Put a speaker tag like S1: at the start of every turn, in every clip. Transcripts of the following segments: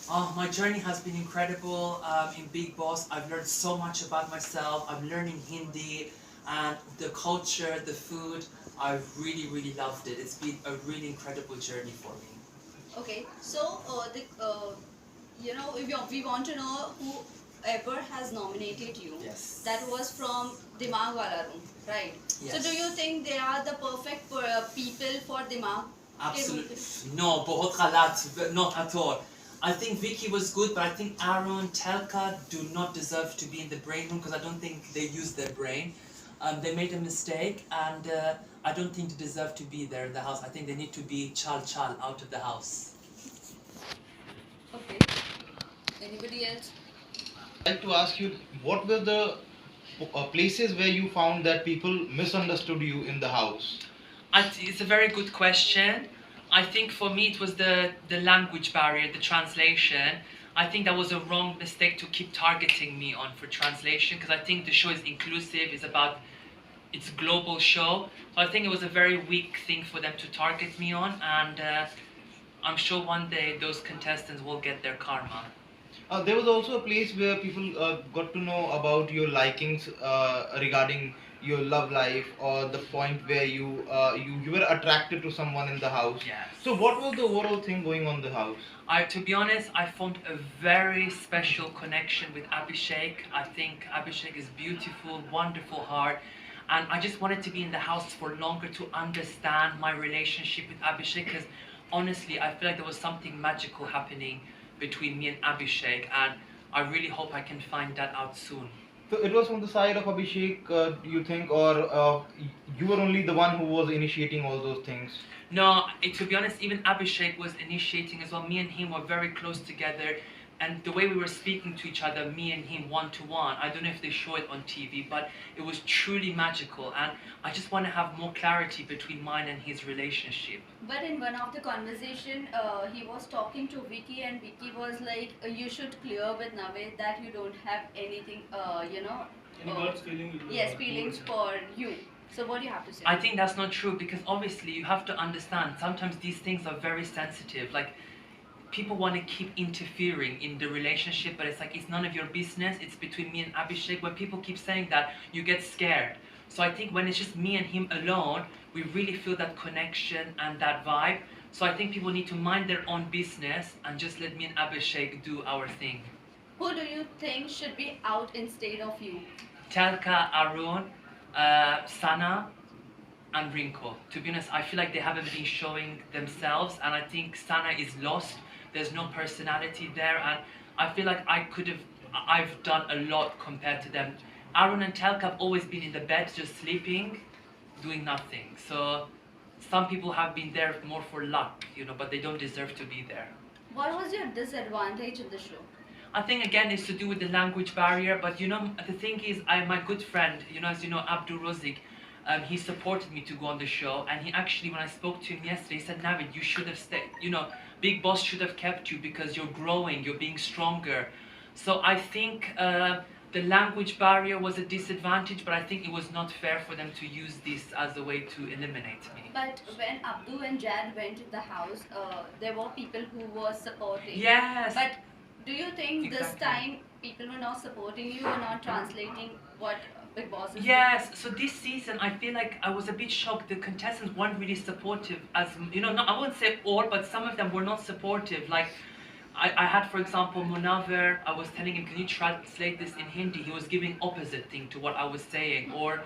S1: Oh, my journey has been incredible. In Bigg Boss, I've learned so much about myself. I'm learning Hindi and the culture, the food. I've really, really loved it. It's been a really incredible journey for me.
S2: Okay, so we want to know whoever has nominated you.
S1: Yes.
S2: That was from Dimag Wala Room, right?
S1: Yes.
S2: So do you think they are the perfect people for Dimag?
S1: Absolutely. No, बहुत गलत. Not at all. I think Vicky was good, but I think Aaron, Telka do not deserve to be in the brain room because I don't think they use their brain. They made a mistake, and I don't think they deserve to be there in the house. I think they need to be chal chal out of the house.
S2: Okay. Anybody else?
S3: I'd like to ask you, what were the places where you found that people misunderstood you in the house?
S1: It's a very good question. I think for me it was the language barrier, the translation. I think that was a wrong mistake to keep targeting me on for translation because I think the show is inclusive, it's a global show. So I think it was a very weak thing for them to target me on, and I'm sure one day those contestants will get their karma.
S3: There was also a place where people got to know about your likings regarding your love life, or the point where you were attracted to someone in the house.
S1: Yes.
S3: So what was the overall thing going on in the house?
S1: To be honest, I formed a very special connection with Abhishek. I think Abhishek is beautiful, wonderful heart, and I just wanted to be in the house for longer to understand my relationship with Abhishek. Because honestly, I feel like there was something magical happening between me and Abhishek, and I really hope I can find that out soon.
S3: So it was from the side of Abhishek, do you think, or you were only the one who was initiating all those things?
S1: No, to be honest, even Abhishek was initiating as well. Me and him were very close together, and the way we were speaking to each other, me and him one to one, I don't know if they show it on TV, but it was truly magical, and I just want to have more clarity between mine and his relationship.
S2: But in one of the conversation, he was talking to Vicky, and Vicky was like, "You should clear with Navid that you don't have anything,
S4: Any girl's feeling?
S2: yes, feelings for you." So what do you have to say?
S1: I think that's not true because obviously you have to understand sometimes these things are very sensitive. Like people want to keep interfering in the relationship, but it's like it's none of your business. It's between me and Abhishek. When people keep saying that, you get scared. So I think when it's just me and him alone, we really feel that connection and that vibe. So I think people need to mind their own business and just let me and Abhishek do our thing.
S2: Who do you think should be out instead of you?
S1: Telka, Arun, Sana, and Rinko. To be honest, I feel like they haven't been showing themselves, and I think Sana is lost. There's no personality there, and I feel like I've done a lot compared to them. Arun and Telka have always been in the bed, just sleeping, doing nothing. So some people have been there more for luck, but they don't deserve to be there.
S2: What was your disadvantage in the show?
S1: I think again it's to do with the language barrier, but the thing is, my good friend, as you know, Abdul Razik, he supported me to go on the show, and he actually, when I spoke to him yesterday, he said, Navid, you should have stayed, Bigg Boss should have kept you because you're growing, you're being stronger. So I think the language barrier was a disadvantage, but I think it was not fair for them to use this as a way to eliminate me.
S2: But when Abdu and Jad went to the house, there were people who were supporting.
S1: Yes.
S2: But do you think this
S1: Exactly.
S2: time people were not supporting you or not translating what Bigg Boss is
S1: Yes, so this season I feel like I was a bit shocked. The contestants weren't really supportive, as not, I wouldn't say all, but some of them were not supportive. Like I had, for example, Munaver. I was telling him, can you translate this in Hindi? He was giving opposite thing to what I was saying, or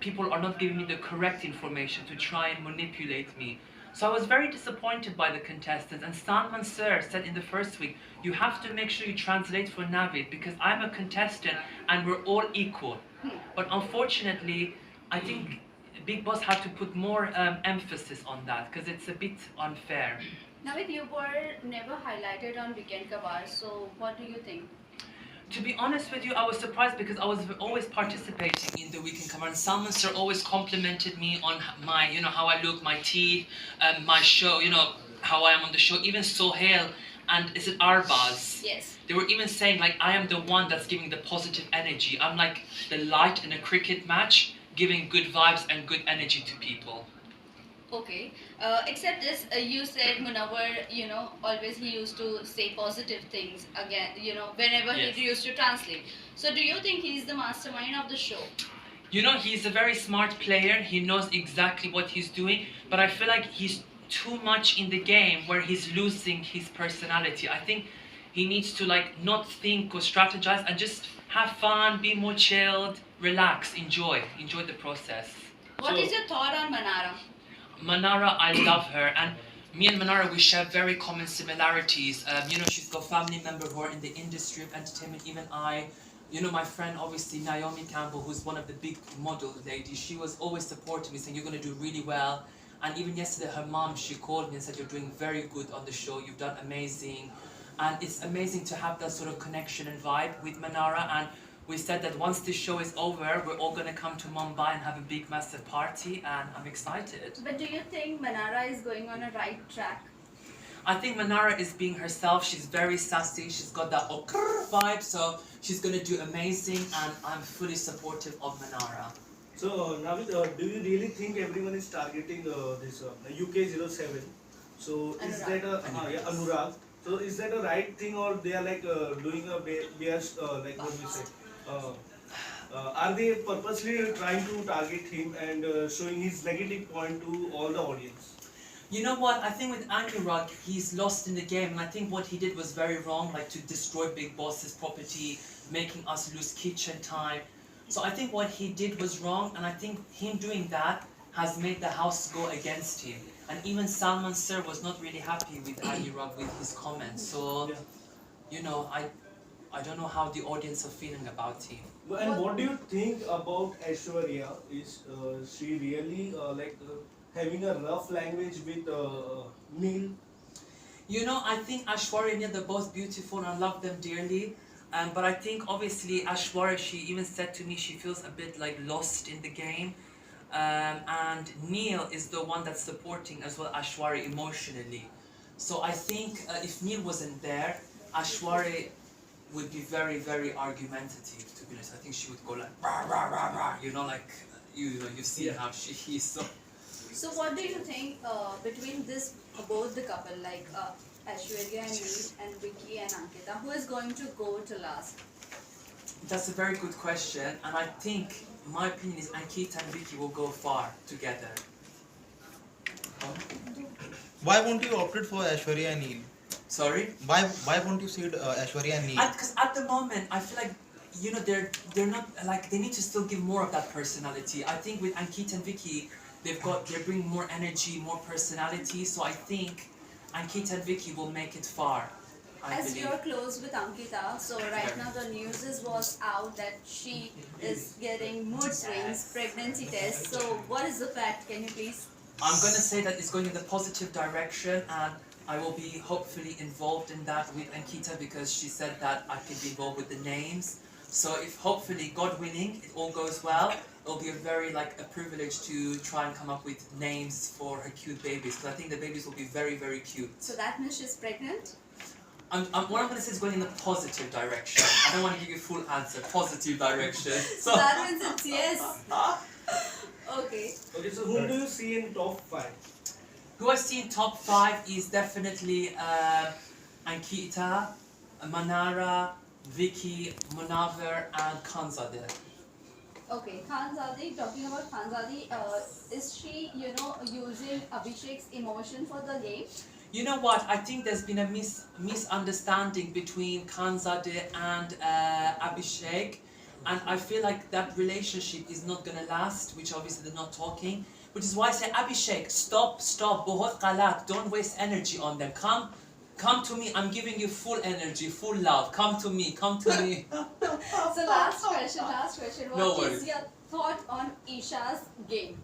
S1: people are not giving me the correct information to try and manipulate me. So I was very disappointed by the contestants. And Salman Sir said in the first week, you have to make sure you translate for Navid because I'm a contestant and we're all equal. But unfortunately, I think Bigg Boss had to put more emphasis on that because it's a bit unfair.
S2: Navid, you were never highlighted on Weekend Kabar, so what do you think?
S1: To be honest with you, I was surprised because I was always participating in the Weekend Cover, and Salman Sir always complimented me on my, how I look, my teeth, my show, how I am on the show. Even Sohail and is it Arbaz?
S2: Yes.
S1: They were even saying like I am the one that's giving the positive energy. I'm like the light in a cricket match, giving good vibes and good energy to people.
S2: Okay. Except this, you said Munawar, always he used to say positive things again, whenever
S1: Yes.
S2: he used to translate. So do you think he's the mastermind of the show?
S1: You know, he's a very smart player. He knows exactly what he's doing, but I feel like he's too much in the game where he's losing his personality. I think he needs to like not think or strategize and just have fun, be more chilled, relax, enjoy the process.
S2: What is your thought on Manara?
S1: Manara, I love her, and me and Manara, we share very common similarities. She's got family members who are in the industry of entertainment. Even I, my friend, obviously Naomi Campbell, who's one of the big model ladies. She was always supporting me, saying you're gonna do really well. And even yesterday, her mom, she called me and said you're doing very good on the show. You've done amazing, and it's amazing to have that sort of connection and vibe with Manara. And we said that once this show is over, we're all gonna come to Mumbai and have a big, massive party, and I'm excited.
S2: But do you think Manara is going on a right track?
S1: I think Manara is being herself. She's very sassy. She's got that vibe, so she's gonna do amazing, and I'm fully supportive of Manara.
S4: So, Navid, do you really think everyone is targeting this UK07? So, is that Anurag? So, is that a right thing, or they are like doing a bias, like what we say? Are they purposely trying to target him and showing his negative point to all the audience?
S1: You know what? I think with Anurag, he's lost in the game, and I think what he did was very wrong, like to destroy Bigg Boss's property, making us lose kitchen time. So I think what he did was wrong, and I think him doing that has made the house go against him. And even Salman Sir was not really happy with Anurag with his comments. So, I don't know how the audience are feeling about him.
S4: And what do you think about Aishwarya? Is she really having a rough language with Neil?
S1: I think Aishwarya and Neil, they're both beautiful, and I love them dearly. But I think obviously Aishwarya, she even said to me she feels a bit like lost in the game. And Neil is the one that's supporting as well Aishwarya emotionally. So I think if Neil wasn't there, Aishwarya would be very, very argumentative, to be honest. I think she would go like, rah, rah, rah, rah, you've seen how she is.
S2: So what do you think between both the couple, like Aishwarya and Neil and Vicky and Ankita, who is going to go to last?
S1: That's a very good question, and I think my opinion is Ankita and Vicky will go far together.
S3: Why won't you opted for Aishwarya and Neil?
S1: Sorry?
S3: Why won't you say Aishwarya and Neil?
S1: Because at the moment, I feel like they're not like they need to still give more of that personality. I think with Ankita and Vicky, they're bringing more energy, more personality. So I think Ankita and Vicky will make it far.
S2: As you're close with Ankita, so right now the news was out that she is getting mood swings, pregnancy tests. So what is the fact? Can you please?
S1: I'm going to say that it's going in the positive direction, and I will be hopefully involved in that with Ankita because she said that I can be involved with the names. So if hopefully, God willing, it all goes well, it'll be a privilege to try and come up with names for her cute babies, because I think the babies will be very, very cute.
S2: So that means she's pregnant?
S1: What I'm going to say is going in the positive direction. I don't want to give you a full answer. Positive direction.
S2: So that means it's yes. Okay.
S4: Okay, so whom do you see in top 5?
S1: Who I see in top 5 is definitely Ankita, Manara, Vicky, Munawar, and Khanzadeh.
S2: Okay, Khanzadeh, talking about Khanzadeh, is she, using Abhishek's emotion for the game?
S1: You know what? I think there's been a misunderstanding between Khanzadeh and Abhishek, and I feel like that relationship is not gonna last, which obviously they're not talking. Which is why I say, Abhishek, stop, bahut galat, don't waste energy on them. Come to me, I'm giving you full energy, full love. Come to me.
S2: So last question.
S1: No
S2: What
S1: worries.
S2: is your thought on Isha's game?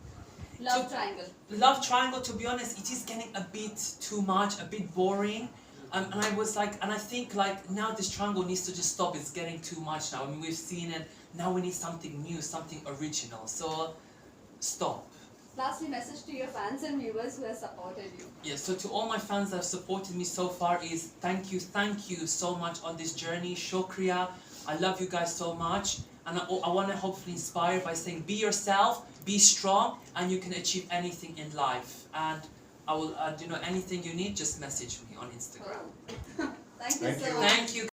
S2: Love triangle.
S1: Love triangle, to be honest, it is getting a bit too much, a bit boring. And I think now this triangle needs to just stop. It's getting too much now. I mean, we've seen it. Now we need something new, something original. So, stop.
S2: Lastly, message to your fans and viewers who have supported you.
S1: Yes, so to all my fans that have supported me so far is thank you so much on this journey. Shukriya. I love you guys so much. And I want to hopefully inspire by saying be yourself, be strong, and you can achieve anything in life. And I will, anything you need, just message me on Instagram.
S2: Thank you so much.
S1: Thank you.